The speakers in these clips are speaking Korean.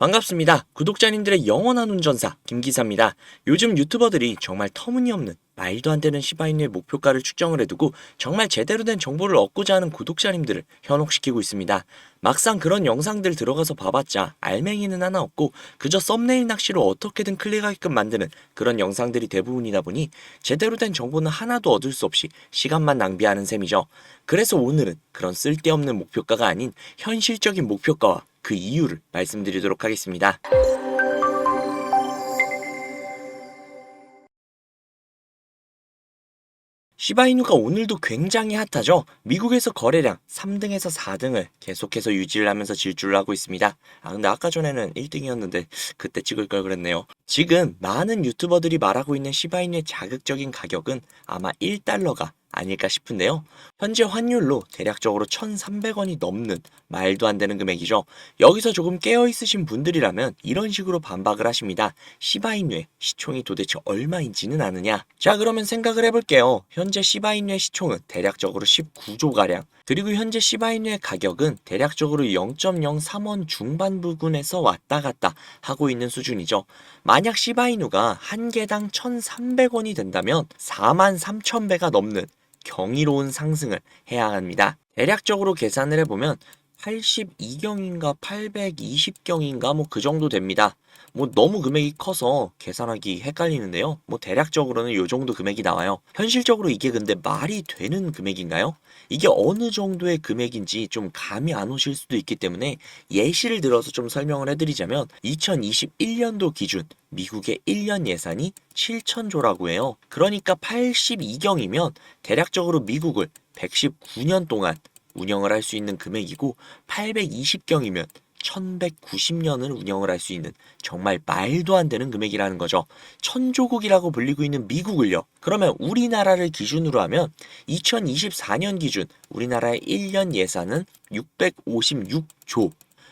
반갑습니다. 구독자님들의 영원한 운전사 김기사입니다. 요즘 유튜버들이 정말 터무니없는 말도 안 되는 시바이누의 목표가를 측정을 해두고 정말 제대로 된 정보를 얻고자 하는 구독자님들을 현혹시키고 있습니다. 막상 그런 영상들 들어가서 봐봤자 알맹이는 하나 없고 그저 썸네일 낚시로 어떻게든 클릭하게끔 만드는 그런 영상들이 대부분이다 보니 제대로 된 정보는 하나도 얻을 수 없이 시간만 낭비하는 셈이죠. 그래서 오늘은 그런 쓸데없는 목표가가 아닌 현실적인 목표가와 그 이유를 말씀드리도록 하겠습니다. 시바이누가 오늘도 굉장히 핫하죠. 미국에서 거래량 3등에서 4등을 계속해서 유지를 하면서 질주를 하고 있습니다. 근데 아까 전에는 1등이었는데 그때 찍을 걸 그랬네요. 지금 많은 유튜버들이 말하고 있는 시바이누의 자극적인 가격은 아마 1달러가 아닐까 싶은데요. 현재 환율로 대략적으로 1,300원이 넘는 말도 안 되는 금액이죠. 여기서 조금 깨어있으신 분들이라면 이런 식으로 반박을 하십니다. 시바이누의 시총이 도대체 얼마인지는 아느냐? 자, 그러면 생각을 해볼게요. 현재 시바이누의 시총은 대략적으로 19조가량, 그리고 현재 시바이누의 가격은 대략적으로 0.03원 중반 부근에서 왔다 갔다 하고 있는 수준이죠. 만약 시바이누가 한 개당 1,300원이 된다면 43,000배가 넘는 경이로운 상승을 해야 합니다. 대략적으로 계산을 해보면 82경인가 820경인가 뭐 그 정도 됩니다. 뭐 너무 금액이 커서 계산하기 헷갈리는데요. 뭐 대략적으로는 요 정도 금액이 나와요. 현실적으로 이게 근데 말이 되는 금액인가요? 이게 어느 정도의 금액인지 좀 감이 안 오실 수도 있기 때문에 예시를 들어서 좀 설명을 해드리자면 2021년도 기준 미국의 1년 예산이 7천조라고 해요. 그러니까 82경이면 대략적으로 미국을 119년 동안 운영을 할 수 있는 금액이고 820경이면 1190년을 운영을 할 수 있는 정말 말도 안 되는 금액이라는 거죠. 천조국이라고 불리고 있는 미국을요. 그러면 우리나라를 기준으로 하면 2024년 기준 우리나라의 1년 예산은 656조.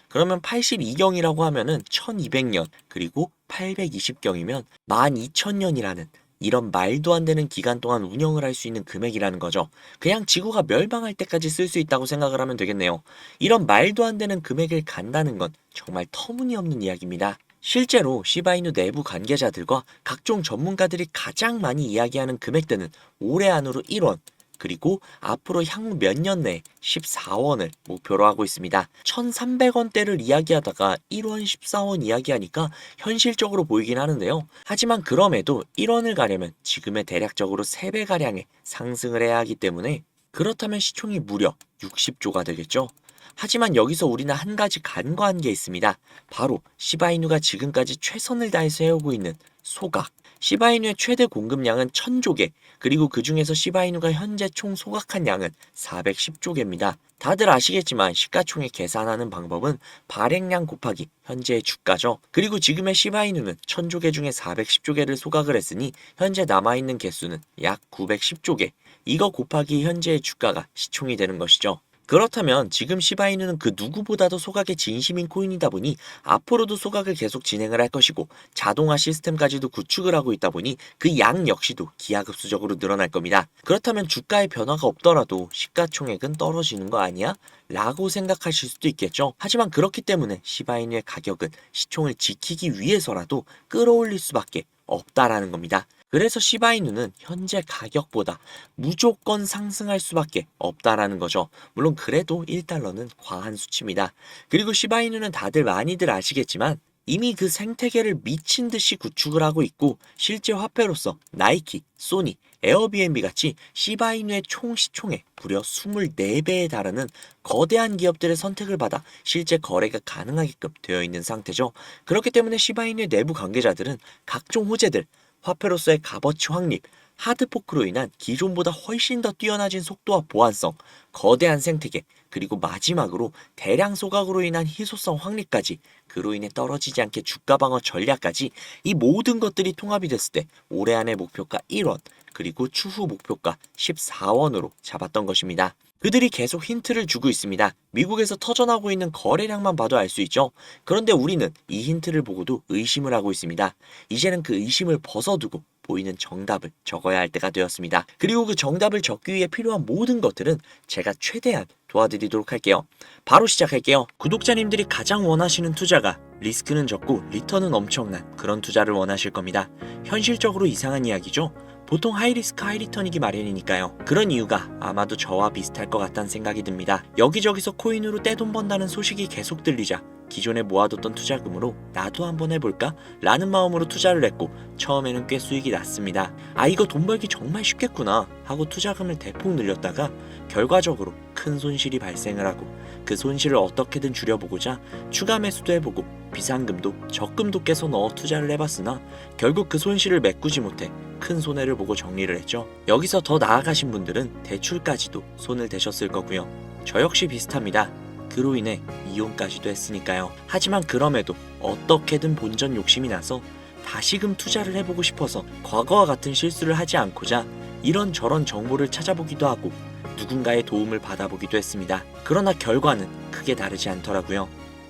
그러면 82경이라고 하면은 1200년, 그리고 820경이면 12,000년이라는 이런 말도 안 되는 기간 동안 운영을 할 수 있는 금액이라는 거죠. 그냥 지구가 멸망할 때까지 쓸 수 있다고 생각을 하면 되겠네요. 이런 말도 안 되는 금액을 간다는 건 정말 터무니없는 이야기입니다. 실제로 시바이누 내부 관계자들과 각종 전문가들이 가장 많이 이야기하는 금액대는 올해 안으로 1원, 그리고 앞으로 향후 몇 년 내에 14원을 목표로 하고 있습니다. 1,300원대를 이야기하다가 1원 14원 이야기하니까 현실적으로 보이긴 하는데요. 하지만 그럼에도 1원을 가려면 지금의 대략적으로 3배가량의 상승을 해야 하기 때문에 그렇다면 시총이 무려 60조가 되겠죠. 하지만 여기서 우리는 한 가지 간과한 게 있습니다. 바로 시바이누가 지금까지 최선을 다해서 해오고 있는 소각. 시바이누의 최대 공급량은 1000조개, 그리고 그 중에서 시바이누가 현재 총 소각한 양은 410조개입니다. 다들 아시겠지만 시가총액 계산하는 방법은 발행량 곱하기 현재의 주가죠. 그리고 지금의 시바이누는 1000조개 중에 410조개를 소각을 했으니 현재 남아있는 개수는 약 910조개. 이거 곱하기 현재의 주가가 시총이 되는 것이죠. 그렇다면 지금 시바이누는 그 누구보다도 소각에 진심인 코인이다 보니 앞으로도 소각을 계속 진행을 할 것이고 자동화 시스템까지도 구축을 하고 있다 보니 그 양 역시도 기하급수적으로 늘어날 겁니다. 그렇다면 주가의 변화가 없더라도 시가총액은 떨어지는 거 아니야? 라고 생각하실 수도 있겠죠. 하지만 그렇기 때문에 시바이누의 가격은 시총을 지키기 위해서라도 끌어올릴 수밖에 없다라는 겁니다. 그래서 시바이누는 현재 가격보다 무조건 상승할 수밖에 없다라는 거죠. 물론 그래도 1달러는 과한 수치입니다. 그리고 시바이누는 다들 많이들 아시겠지만 이미 그 생태계를 미친 듯이 구축을 하고 있고 실제 화폐로서 나이키, 소니, 에어비앤비 같이 시바이누의 총 시총의 무려 24배에 달하는 거대한 기업들의 선택을 받아 실제 거래가 가능하게끔 되어 있는 상태죠. 그렇기 때문에 시바이누의 내부 관계자들은 각종 호재들, 화폐로서의 값어치 확립, 하드포크로 인한 기존보다 훨씬 더 뛰어나진 속도와 보안성, 거대한 생태계, 그리고 마지막으로 대량 소각으로 인한 희소성 확립까지, 그로 인해 떨어지지 않게 주가 방어 전략까지, 이 모든 것들이 통합이 됐을 때 올해 안의 목표가 1원, 그리고 추후 목표가 14원으로 잡았던 것입니다. 그들이 계속 힌트를 주고 있습니다. 미국에서 터져나오고 있는 거래량만 봐도 알 수 있죠. 그런데 우리는 이 힌트를 보고도 의심을 하고 있습니다. 이제는 그 의심을 벗어두고 보이는 정답을 적어야 할 때가 되었습니다. 그리고 그 정답을 적기 위해 필요한 모든 것들은 제가 최대한 도와드리도록 할게요. 바로 시작할게요. 구독자님들이 가장 원하시는 투자가 리스크는 적고 리턴은 엄청난 그런 투자를 원하실 겁니다. 현실적으로 이상한 이야기죠. 보통 하이리스크 하이리턴이기 마련이니까요. 그런 이유가 아마도 저와 비슷할 것 같다는 생각이 듭니다. 여기저기서 코인으로 떼돈 번다는 소식이 계속 들리자 기존에 모아뒀던 투자금으로 나도 한번 해볼까? 라는 마음으로 투자를 했고 처음에는 꽤 수익이 났습니다. 이거 돈 벌기 정말 쉽겠구나 하고 투자금을 대폭 늘렸다가 결과적으로 큰 손실이 발생을 하고 그 손실을 어떻게든 줄여보고자 추가 매수도 해보고 비상금도 적금도 깨서 넣어 투자를 해봤으나 결국 그 손실을 메꾸지 못해 큰 손해를 보고 정리를 했죠. 여기서 더 나아가신 분들은 대출까지도 손을 대셨을 거고요. 저 역시 비슷합니다. 그로 인해 이혼까지도 했으니까요. 하지만 그럼에도 어떻게든 본전 욕심이 나서 다시금 투자를 해보고 싶어서 과거와 같은 실수를 하지 않고자 이런저런 정보를 찾아보기도 하고 누군가의 도움을 받아보기도 했습니다. 그러나 결과는 크게 다르지 않더라고요.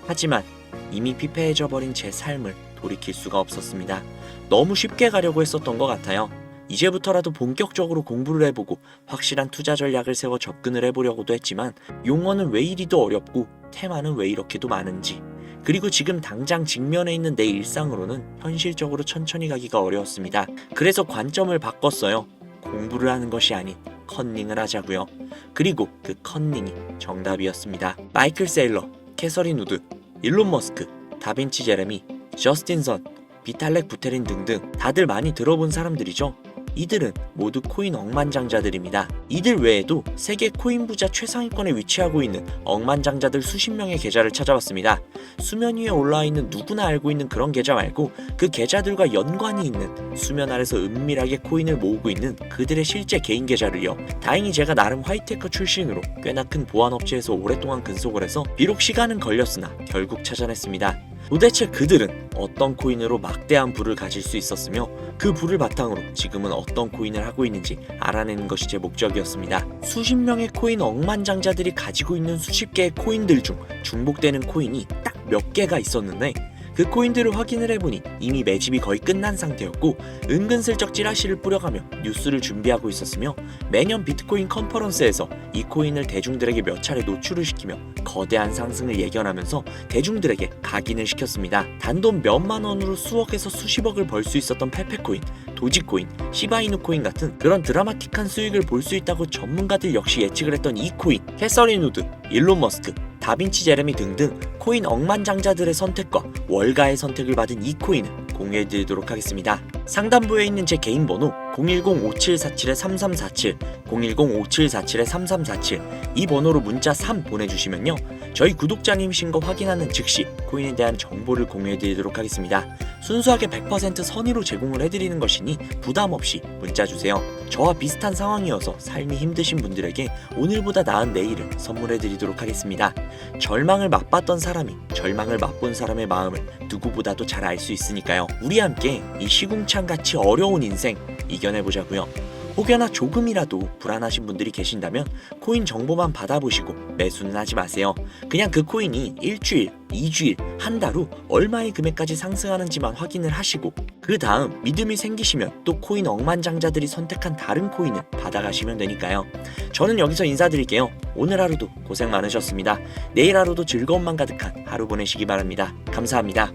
하지만 이미 피폐해져 버린 제 삶을 돌이킬 수가 없었습니다. 너무 쉽게 가려고 했었던 것 같아요. 이제부터라도 본격적으로 공부를 해보고 확실한 투자 전략을 세워 접근을 해보려고도 했지만 용어는 왜 이리도 어렵고 테마는 왜 이렇게도 많은지 그리고 지금 당장 직면해 있는 내 일상으로는 현실적으로 천천히 가기가 어려웠습니다. 그래서 관점을 바꿨어요. 공부를 하는 것이 아닌 컨닝을 하자고요. 그리고 그 컨닝이 정답이었습니다. 마이클 세일러, 캐서린 우드, 일론 머스크, 다빈치 제레미, 저스틴 선, 비탈렉 부테린 등등 다들 많이 들어본 사람들이죠. 이들은 모두 코인 억만장자들입니다. 이들 외에도 세계 코인 부자 최상위권에 위치하고 있는 억만장자들 수십 명의 계좌를 찾아봤습니다. 수면 위에 올라와 있는 누구나 알고 있는 그런 계좌 말고 그 계좌들과 연관이 있는 수면 아래서 은밀하게 코인을 모으고 있는 그들의 실제 개인 계좌를요. 다행히 제가 나름 화이테크 출신으로 꽤나 큰 보안업체에서 오랫동안 근속을 해서 비록 시간은 걸렸으나 결국 찾아냈습니다. 도대체 그들은 어떤 코인으로 막대한 부를 가질 수 있었으며 그 부를 바탕으로 지금은 어떤 코인을 하고 있는지 알아내는 것이 제 목적이었습니다. 수십 명의 코인 억만장자들이 가지고 있는 수십 개의 코인들 중 중복되는 코인이 딱 몇 개가 있었는데 그 코인들을 확인을 해보니 이미 매집이 거의 끝난 상태였고 은근슬쩍 찌라시를 뿌려가며 뉴스를 준비하고 있었으며 매년 비트코인 컨퍼런스에서 이 코인을 대중들에게 몇 차례 노출을 시키며 거대한 상승을 예견하면서 대중들에게 각인을 시켰습니다. 단돈 몇만 원으로 수억에서 수십억을 벌 수 있었던 페페코인, 도지코인, 시바이누 코인 같은 그런 드라마틱한 수익을 볼 수 있다고 전문가들 역시 예측을 했던 이 코인, 캐서린 우드, 일론 머스크, 다빈치 제레미 등등 코인 억만장자들의 선택과 월가의 선택을 받은 이 코인을 공유해드리도록 하겠습니다. 상단부에 있는 제 개인 번호 010-5747-3347, 010-5747-3347 이 번호로 문자 3 보내주시면요. 저희 구독자님이신 거 확인하는 즉시 코인에 대한 정보를 공유해드리도록 하겠습니다. 순수하게 100% 선의로 제공을 해드리는 것이니 부담없이 문자 주세요. 저와 비슷한 상황이어서 삶이 힘드신 분들에게 오늘보다 나은 내일을 선물해드리도록 하겠습니다. 절망을 맛봤던 사람이 절망을 맛본 사람의 마음을 누구보다도 잘 알 수 있으니까요. 우리 함께 이 시궁창같이 어려운 인생 이겨내보자고요. 혹여나 조금이라도 불안하신 분들이 계신다면 코인 정보만 받아보시고 매수는 하지 마세요. 그냥 그 코인이 일주일, 2주일, 한 달 후 얼마의 금액까지 상승하는지만 확인을 하시고 그 다음 믿음이 생기시면 또 코인 억만장자들이 선택한 다른 코인을 받아가시면 되니까요. 저는 여기서 인사드릴게요. 오늘 하루도 고생 많으셨습니다. 내일 하루도 즐거움만 가득한 하루 보내시기 바랍니다. 감사합니다.